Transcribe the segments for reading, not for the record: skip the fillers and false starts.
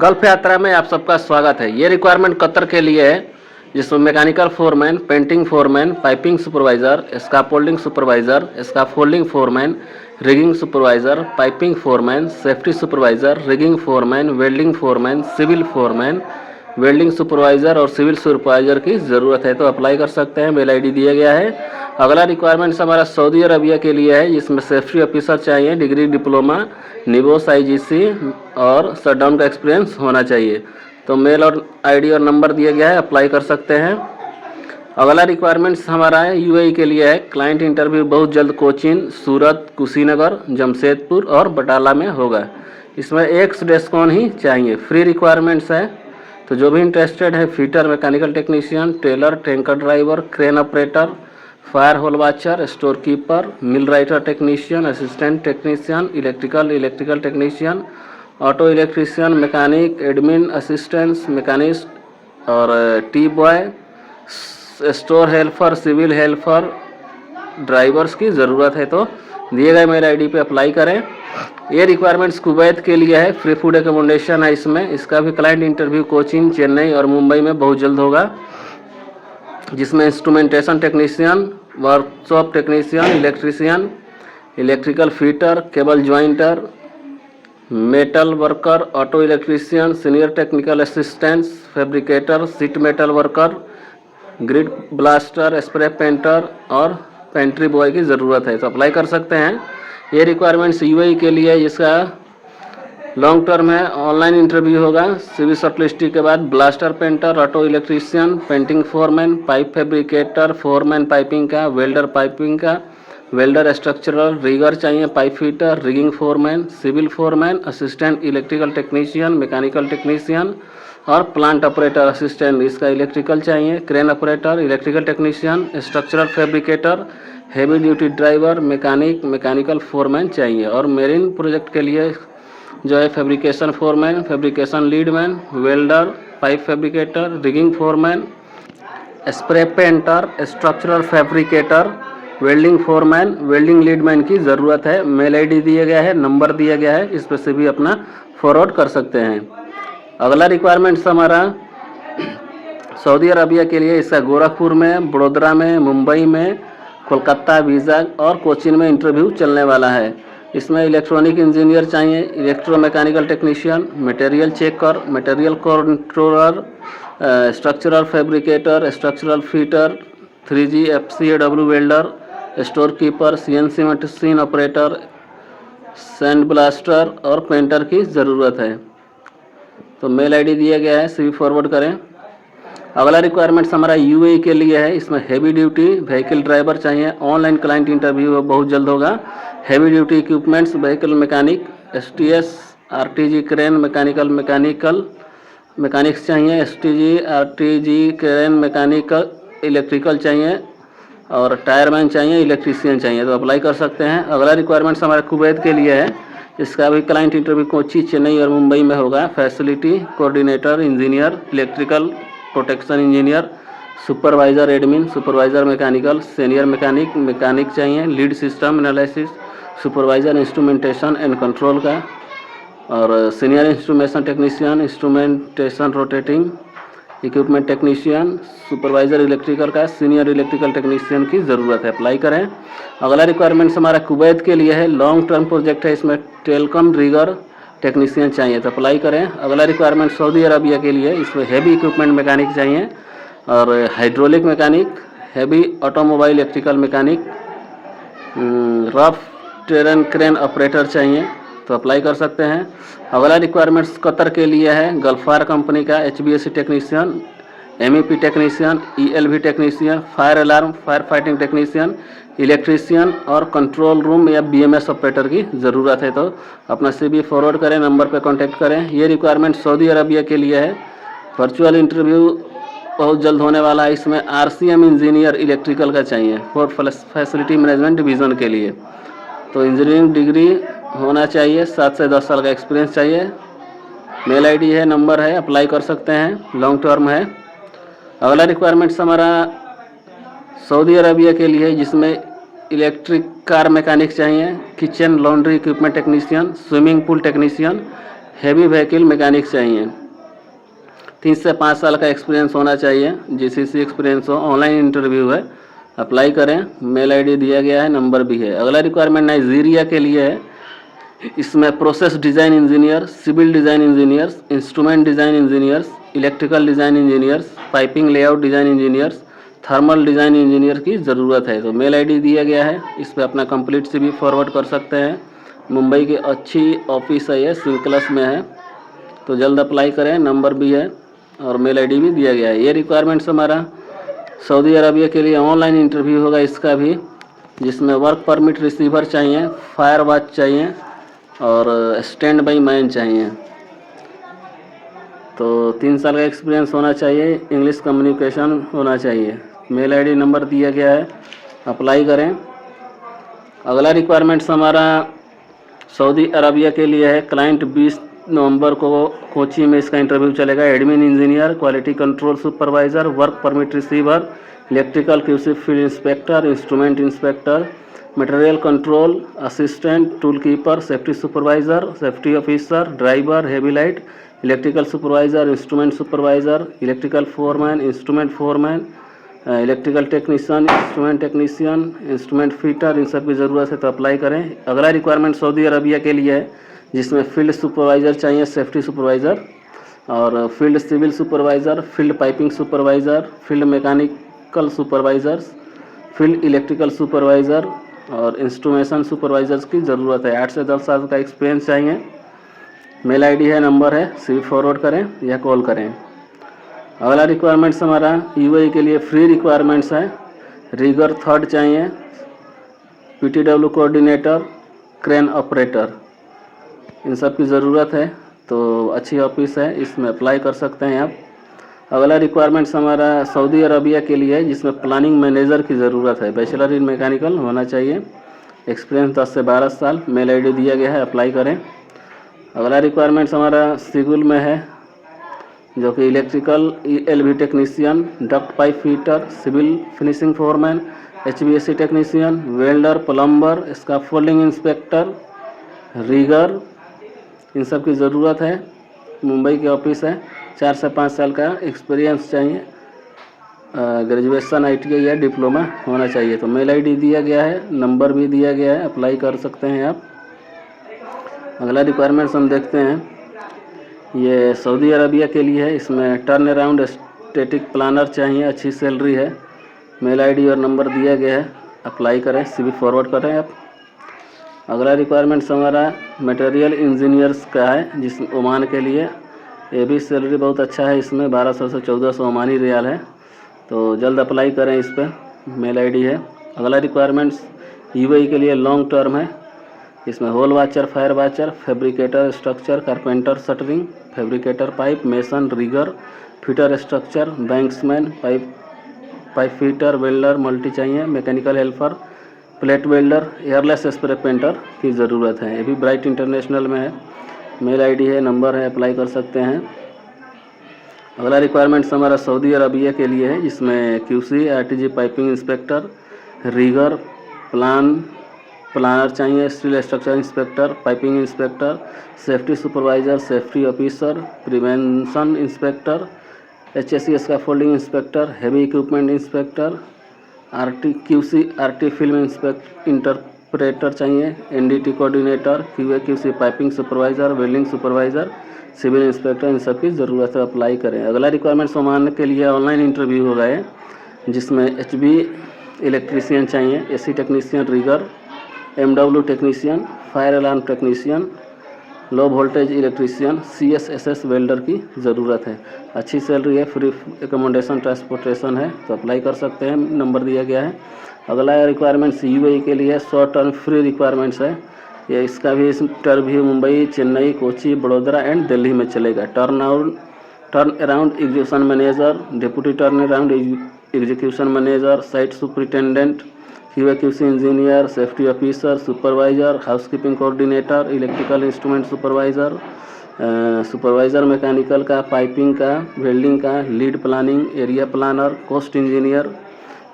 Gulf यात्रा में आप सबका स्वागत है। ये रिक्वायरमेंट कतर के लिए है, जिसमें mechanical foreman, painting foreman, piping supervisor, scaffolding supervisor, scaffolding foreman, rigging supervisor, piping foreman, safety supervisor, rigging foreman, welding foreman, civil foreman, welding supervisor और सिविल सुपरवाइज़र की ज़रूरत है तो अप्लाई कर सकते हैं। मेल आईडी दिया गया है। अगला रिक्वायरमेंट्स हमारा सऊदी अरबिया के लिए है, जिसमें सेफ्टी ऑफिसर चाहिए, डिग्री डिप्लोमा, निवोस आईजीसी और शटडाउन का एक्सपीरियंस होना चाहिए। तो मेल और आईडी और नंबर दिया गया है, अप्लाई कर सकते हैं। अगला रिक्वायरमेंट्स हमारा है यूएई के लिए है। क्लाइंट इंटरव्यू बहुत जल्द कोचीन, सूरत, कुशीनगर, जमशेदपुर और बटाला में होगा। इसमें एक डेस्कॉन ही चाहिए। फ्री रिक्वायरमेंट्स है, तो जो भी इंटरेस्टेड है fitter, mechanical technician, tailor, tanker driver, crane operator, fire hole watcher, store keeper, millwright technician, assistant technician, electrical technician, auto electrician, mechanic, admin assistants, machinist और tea boy, store helper, civil helper, drivers की ज़रूरत है तो दिए गए mail ID पे apply करें। ये रिक्वायरमेंट्स कुवैत के लिए है। फ्री फूड एकोमोडेशन है इसमें। इसका भी क्लाइंट इंटरव्यू कोचीन, चेन्नई और मुंबई में बहुत जल्द होगा, जिसमें instrumentation technician, workshop technician, electrician, electrical fitter, cable ज्वाइंटर, metal worker, auto electrician, senior technical assistants, fabricator, seat metal worker, grid blaster, spray painter और पेंट्री बॉय की ज़रूरत है तो अप्लाई कर सकते हैं। ये रिक्वायरमेंट्स यूएई के लिए, इसका लॉन्ग टर्म है। ऑनलाइन इंटरव्यू होगा। सीवी शॉर्टलिस्टिंग के बाद blaster painter, auto electrician, painting foreman, pipe fabricator, foreman piping का, वेल्डर पाइपिंग का, वेल्डर स्ट्रक्चरल, रिगर चाहिए, pipe fitter, rigging foreman, civil foreman, assistant electrical technician, mechanical technician और plant operator assistant, इसका electrical चाहिए, crane operator, electrical technician, structural fabricator, heavy duty driver, mechanical foreman चाहिए। और marine project के लिए जो है fabrication foreman, fabrication leadman, welder, pipe fabricator, rigging foreman, spray painter, structural fabricator, welding foreman, welding leadman की ज़रूरत है। मेल आईडी दिया गया है, नंबर दिया गया है, इस पर से भी अपना फॉरवर्ड कर सकते हैं। अगला रिक्वायरमेंट्स हमारा सऊदी अरबिया के लिए, इसका गोरखपुर में, बड़ोदरा में, मुंबई में, कोलकाता, विजाग और कोचीन में इंटरव्यू चलने वाला है। इसमें इलेक्ट्रॉनिक इंजीनियर चाहिए, electromechanical technician, material checker, material controller, structural fabricator, structural fitter, 3G FCAW welder, store keeper, CNC machine operator, sand blaster और पेंटर की ज़रूरत है तो मेल आईडी दिया गया है, सीवी फॉरवर्ड करें। अगला रिक्वायरमेंट्स हमारा यूएई के लिए है। इसमें हैवी ड्यूटी व्हीकल ड्राइवर चाहिए। ऑनलाइन क्लाइंट इंटरव्यू बहुत जल्द होगा। Heavy duty equipments, vehicle mechanic, STS, RTG crane mechanics चाहिए, STG RTG crane mechanical, electrical चाहिए और टायरमैन चाहिए, इलेक्ट्रीशियन चाहिए तो अप्लाई कर सकते हैं। अगला रिक्वायरमेंट्स हमारे कुवैत के लिए है। इसका भी क्लाइंट इंटरव्यू कोची, चेन्नई और मुंबई में होगा। Facility coordinator, engineer, electrical protection engineer, supervisor admin, supervisor mechanical, senior mechanic चाहिए, lead system analysis, supervisor instrumentation and control का और senior instrumentation rotating equipment technician, supervisor electrical का, सीनियर इलेक्ट्रिकल टेक्नीशियन की ज़रूरत है, अप्लाई करें। अगला रिक्वायरमेंट्स हमारा कुवैत के लिए है। लॉन्ग टर्म प्रोजेक्ट है। इसमें टेलकम रिगर टेक्नीशियन चाहिए तो अप्लाई करें। अगला रिक्वायरमेंट सऊदी अरबिया के लिए, इसमें हैवी इक्विपमेंट मैकेनिक चाहिए और hydraulic mechanic, heavy automobile electrical mechanic, rough terrain crane operator चाहिए तो अप्लाई कर सकते हैं। अगला रिक्वायरमेंट्स कतर के लिए है। गल्फार कंपनी का HVAC technician, MEP technician, ELV technician, fire alarm, fire fighting technician, electrician और कंट्रोल रूम या BMS ऑपरेटर की ज़रूरत है तो अपना CV फॉरवर्ड करें, नंबर पर कांटेक्ट करें। ये रिक्वायरमेंट सऊदी अरबिया के लिए है। वर्चुअल इंटरव्यू बहुत जल्द होने वाला है। इसमें RCM इंजीनियर इलेक्ट्रिकल का चाहिए फॉर फैसिलिटी मैनेजमेंट डिवीज़न के लिए तो इंजीनियरिंग डिग्री होना चाहिए, 7 से 10 साल का एक्सपीरियंस चाहिए। मेल आईडी है, नंबर है, अप्लाई कर सकते हैं। लॉन्ग टर्म है। अगला रिक्वायरमेंट्स हमारा सऊदी अरबिया के लिए, जिसमें इलेक्ट्रिक कार मैकेनिक चाहिए, kitchen laundry equipment technician, swimming pool technician, heavy vehicle mechanic चाहिए, 3 से 5 साल का एक्सपीरियंस होना चाहिए, जीसीसी एक्सपीरियंस हो। ऑनलाइन इंटरव्यू है, अप्लाई करें। मेल आईडी दिया गया है, नंबर भी है। अगला रिक्वायरमेंट नाइजीरिया के लिए है। इसमें process design engineer, civil design engineers, instrument design engineers, electrical design engineers, piping layout design engineers, thermal design engineer की ज़रूरत है। तो मेल आईडी दिया गया है, इस पर अपना कंप्लीट CV फॉरवर्ड कर सकते हैं। मुंबई की अच्छी ऑफिस है, ये सिंक्लस में है, तो जल्द अप्लाई करें। नंबर भी है और मेल आईडी भी दिया गया है। ये रिक्वायरमेंट्स हमारा सऊदी अरबिया के लिए ऑनलाइन इंटरव्यू होगा इसका भी, जिसमें वर्क परमिट रिसीवर चाहिए, फायर वॉच चाहिए और स्टैंड बाई मैन चाहिए। तो 3 साल का एक्सपीरियंस होना चाहिए, इंग्लिश कम्युनिकेशन होना चाहिए। मेल आईडी नंबर दिया गया है, अप्लाई करें। अगला रिक्वायरमेंट्स हमारा सऊदी अरबिया के लिए है। क्लाइंट 20 नवंबर को कोची में इसका इंटरव्यू चलेगा। Admin engineer, quality control supervisor, work permit receiver, electrical QC field inspector, instrument inspector, material control assistant, tool keeper, safety supervisor, safety officer, driver, heavy light, electrical supervisor, instrument supervisor, electrical foreman, instrument foreman, electrical technician, instrument technician, instrument fitter, इन सब की ज़रूरत है, तो apply करें। अगला requirement Saudi Arabia के लिए है, जिसमें फील्ड सुपरवाइज़र चाहिए, सेफ्टी सुपरवाइज़र और field civil supervisor, field piping supervisor, field mechanical supervisors, field electrical supervisor और इंस्ट्रूमेशन सुपरवाइज़र्स की ज़रूरत है। 8 से 10 साल का एक्सपीरियंस चाहिए। मेल आईडी है, नंबर है, CV फॉरवर्ड करें या कॉल करें। अगला रिक्वायरमेंट्स हमारा UAE के लिए फ्री रिक्वायरमेंट्स है। रिगर 3rd चाहिए, PTW कोऑर्डिनेटर, क्रेन ऑपरेटर, इन सब की ज़रूरत है। तो अच्छी ऑफिस है, इसमें अप्लाई कर सकते हैं आप। अगला रिक्वायरमेंट्स हमारा सऊदी अरबिया के लिए है, जिसमें प्लानिंग मैनेजर की ज़रूरत है। बैचलर इन मैकेनिकल होना चाहिए, एक्सपीरियंस 10 से 12 साल। मेल आईडी दिया गया है, अप्लाई करें। अगला रिक्वायरमेंट्स हमारा सिविल में है, जो कि electrical ELV technician, duct pipe fitter, civil finishing foreman, HVAC technician, welder, plumber, scaffolding inspector, rigger, इन सब की ज़रूरत है। मुंबई की ऑफिस है। 4 से 5 साल का एक्सपीरियंस चाहिए, ग्रेजुएशन ITI या डिप्लोमा होना चाहिए। तो मेल आईडी दिया गया है, नंबर भी दिया गया है, अप्लाई कर सकते हैं आप। अगला रिक्वायरमेंट्स हम देखते हैं, ये सऊदी अरबिया के लिए है। इसमें टर्न अराउंड स्टैटिक प्लानर चाहिए, अच्छी सैलरी है। मेल आईडी और नंबर दिया गया है, अप्लाई करें, CV फॉरवर्ड करें आप। अगला रिक्वायरमेंट्स हमारा मटेरियल इंजीनियर्स का है, जिस ओमान के लिए। ये भी सैलरी बहुत अच्छा है, इसमें 1200 से 1400 ओमानी रियाल है, तो जल्द अप्लाई करें इस पर। मेल आईडी है। अगला रिक्वायरमेंट्स UAE के लिए लॉन्ग टर्म है। इसमें hole watcher, fire watcher, fabricator structure, carpenter shuttering, fabricator pipe, mason, rigger, fitter structure, banksman, pipe fitter, welder, multi चाहिए, mechanical helper, plate welder, airless spray painter की ज़रूरत है। ये भी ब्राइट इंटरनेशनल में है। मेल आईडी है, नंबर है, अप्लाई कर सकते हैं। अगला रिक्वायरमेंट्स हमारा सऊदी अरबिया के लिए है, जिसमें QC, RTG piping inspector, rigger, planner चाहिए, steel structure inspector, piping inspector, safety supervisor, safety officer, prevention inspector, HSE scaffolding inspector, heavy equipment inspector, QC RT film interpreter चाहिए, NDT coordinator, QA/QC piping supervisor, welding supervisor, civil inspector, इन सब की ज़रूरत है, apply करें। अगला requirements Oman के लिए ऑनलाइन इंटरव्यू होगा है, जिसमें HV इलेक्ट्रीशियन चाहिए, AC technician, rigger, MW technician, fire alarm technician, low voltage electrician, CSSS welder की ज़रूरत है। अच्छी सैलरी है, फ्री एकोमोडेशन ट्रांसपोर्टेशन है, तो अप्लाई कर सकते हैं, नंबर दिया गया है। अगला रिक्वायरमेंट्स UAE के लिए शॉर्ट टर्म फ्री रिक्वायरमेंट्स है। ये इसका भी इंटरव्यू मुंबई, चेन्नई, कोची, बड़ोदरा एंड दिल्ली में चलेगा। Turn around execution manager, deputy turn around execution manager, site superintendent, QA/QC engineer, safety officer, supervisor, housekeeping coordinator, electrical instrument supervisor, supervisor mechanical का, पाइपिंग का, वेल्डिंग का, lead planning, area planner, cost engineer,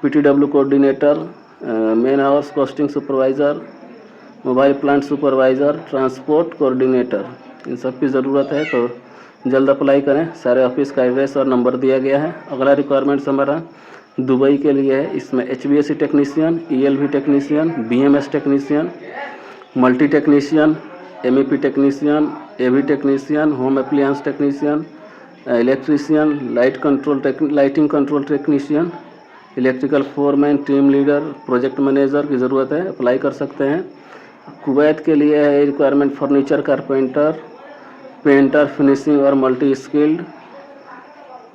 PTW coordinator, man hours costing supervisor, mobile plant supervisor, transport coordinator, इन सब की ज़रूरत है, तो जल्द अप्लाई करें। सारे ऑफिस का एड्रेस और नंबर दिया गया है। अगला रिक्वायरमेंट्स हमारा दुबई के लिए है। इसमें HVAC technician, ELV technician, BMS technician, multi technician, MEP technician, AV technician, home appliance technician, electrician, lighting control technician, electrical foreman, team leader, project manager की ज़रूरत है। अप्लाई कर सकते हैं। कुवैत के लिए है requirement furniture carpenter, painter, finishing और मल्टी स्किल्ड,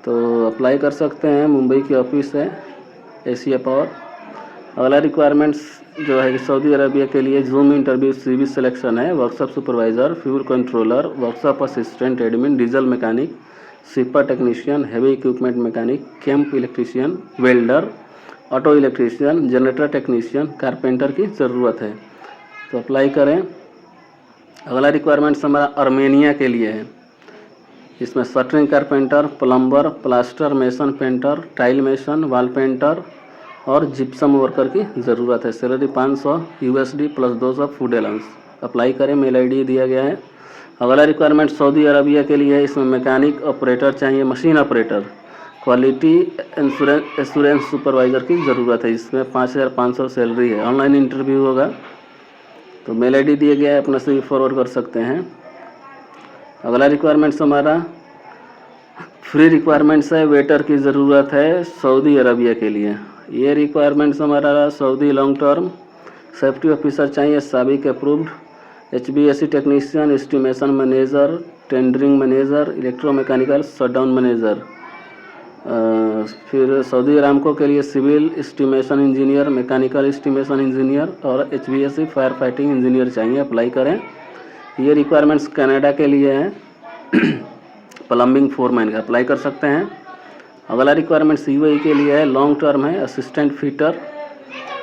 तो अप्लाई कर सकते हैं। मुंबई की ऑफिस है, एशिया पावर। अगला रिक्वायरमेंट्स जो है कि सऊदी अरबिया के लिए जूम इंटरव्यू CV सिलेक्शन है। Workshop supervisor, fuel controller, workshop assistant admin, diesel mechanic, sweeper technician, heavy equipment mechanic, camp electrician, welder, auto electrician, generator technician, carpenter की ज़रूरत है, तो अप्लाई करें। अगला रिक्वायरमेंट्स हमारा आर्मेनिया के लिए है। इसमें shuttering carpenter, plumber, plaster mason, painter, tile mason, वाल पेंटर और जिप्सम वर्कर की ज़रूरत है। Salary $500 USD plus 200 food allowance. Apply करें। मेल ID दिया गया है। अगला रिक्वायरमेंट सऊदी अरबिया के लिए है। इसमें मैकेनिक ऑपरेटर चाहिए, machine operator, quality assurance supervisor की ज़रूरत है। इसमें 5500 सैलरी है। ऑनलाइन इंटरव्यू होगा, तो मेल ID दिया गया है, अपना से भी फॉरवर्ड कर सकते हैं। अगला रिक्वायरमेंट्स हमारा फ्री रिक्वायरमेंट्स है। वेटर की ज़रूरत है सऊदी अरबिया के लिए। ये रिक्वायरमेंट्स हमारा Saudi long term. Safety officer चाहिए, SABIC approved, HVAC technician, estimation manager, tendering manager, electromechanical shutdown manager. फिर सऊदी अरामको के लिए civil estimation engineer, mechanical estimation engineer और HVAC फायर फाइटिंग इंजीनियर चाहिए। अप्लाई करें। ये रिक्वायरमेंट्स कनाडा के लिए हैं। प्लम्बिंग फोरमैन का अप्लाई कर सकते हैं। अगला रिक्वायरमेंट्स UAE के लिए है, लॉन्ग टर्म है। Assistant fitter,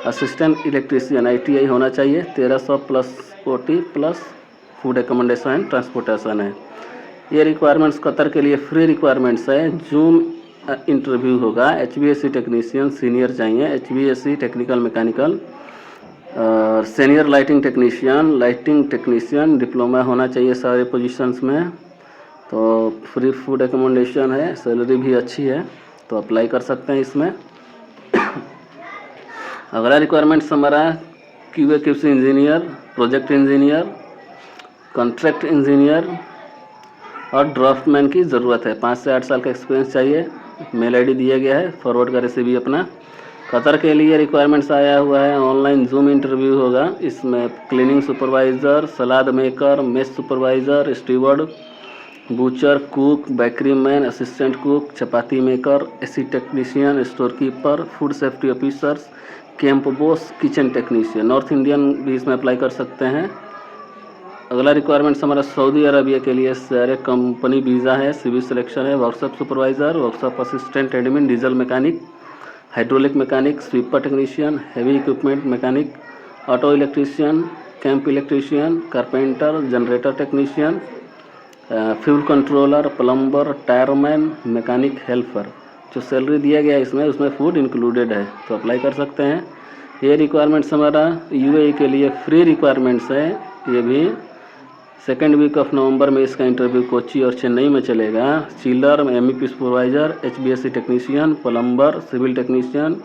assistant electrician, ITI होना चाहिए। 1300 plus OT plus food accommodation and transportation है। ये रिक्वायरमेंट्स कतर के लिए फ्री रिक्वायरमेंट्स है। जूम इंटरव्यू होगा। HVAC टेक्नीशियन सीनियर चाहिए, HVAC technical mechanical, senior lighting technician, diploma होना चाहिए सारे पोजीशंस में। तो फ्री फूड एकोमोडेशन है, सैलरी भी अच्छी है, तो अप्लाई कर सकते हैं इसमें। अगला रिक्वायरमेंट्स हमारा QA/QC engineer, project engineer, contract engineer और ड्राफ्टमैन की ज़रूरत है। 5 से 8 साल का एक्सपीरियंस चाहिए। मेल ID दिया गया है, फॉरवर्ड करें CV अपना। कतर के लिए रिक्वायरमेंट्स आया हुआ है। ऑनलाइन जूम इंटरव्यू होगा। इसमें cleaning supervisor, salad maker, mess supervisor, steward, butcher, cook, bakery man, assistant cook, chapati maker, AC technician, store keeper, food safety officers, camp boss, kitchen technician. North Indian भी इसमें apply कर सकते हैं। अगला requirements हमारा Saudi Arabia के लिए सारे कंपनी वीज़ा है, CV सिलेक्शन है। Workshop supervisor, workshop assistant admin, diesel mechanic, hydraulic mechanic, sweeper technician, heavy equipment mechanic, auto electrician, camp electrician, carpenter, generator technician, fuel controller, plumber, tyreman, mechanic helper. जो salary दिया गया है इसमें, उसमें food included है, तो apply कर सकते हैं। ये रिक्वायरमेंट्स हमारा UAE के लिए फ्री रिक्वायरमेंट्स है। ये भी 2nd वीक ऑफ नवंबर में इसका इंटरव्यू कोची और चेन्नई में चलेगा। Chiller, MEP supervisor, HVAC technician, plumber, civil technician,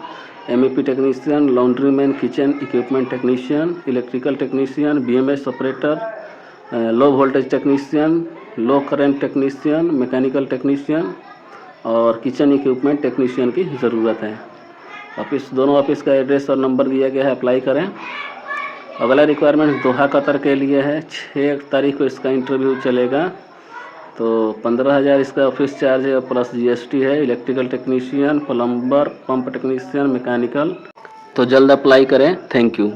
MEP technician, laundry man, kitchen equipment technician, electrical technician, BMS operator, low voltage technician, low current technician, mechanical technician और kitchen equipment technician की ज़रूरत है। दोनों office का address और number दिया गया है। अप्लाई करें। अगला रिक्वायरमेंट दोहा कतर के लिए है। 6 तारीख को इसका इंटरव्यू चलेगा। तो 15,000 इसका ऑफिस चार्ज है, प्लस GST है। Electrical technician, plumber, pump technician, mechanical. तो जल्द अप्लाई करें। Thank you.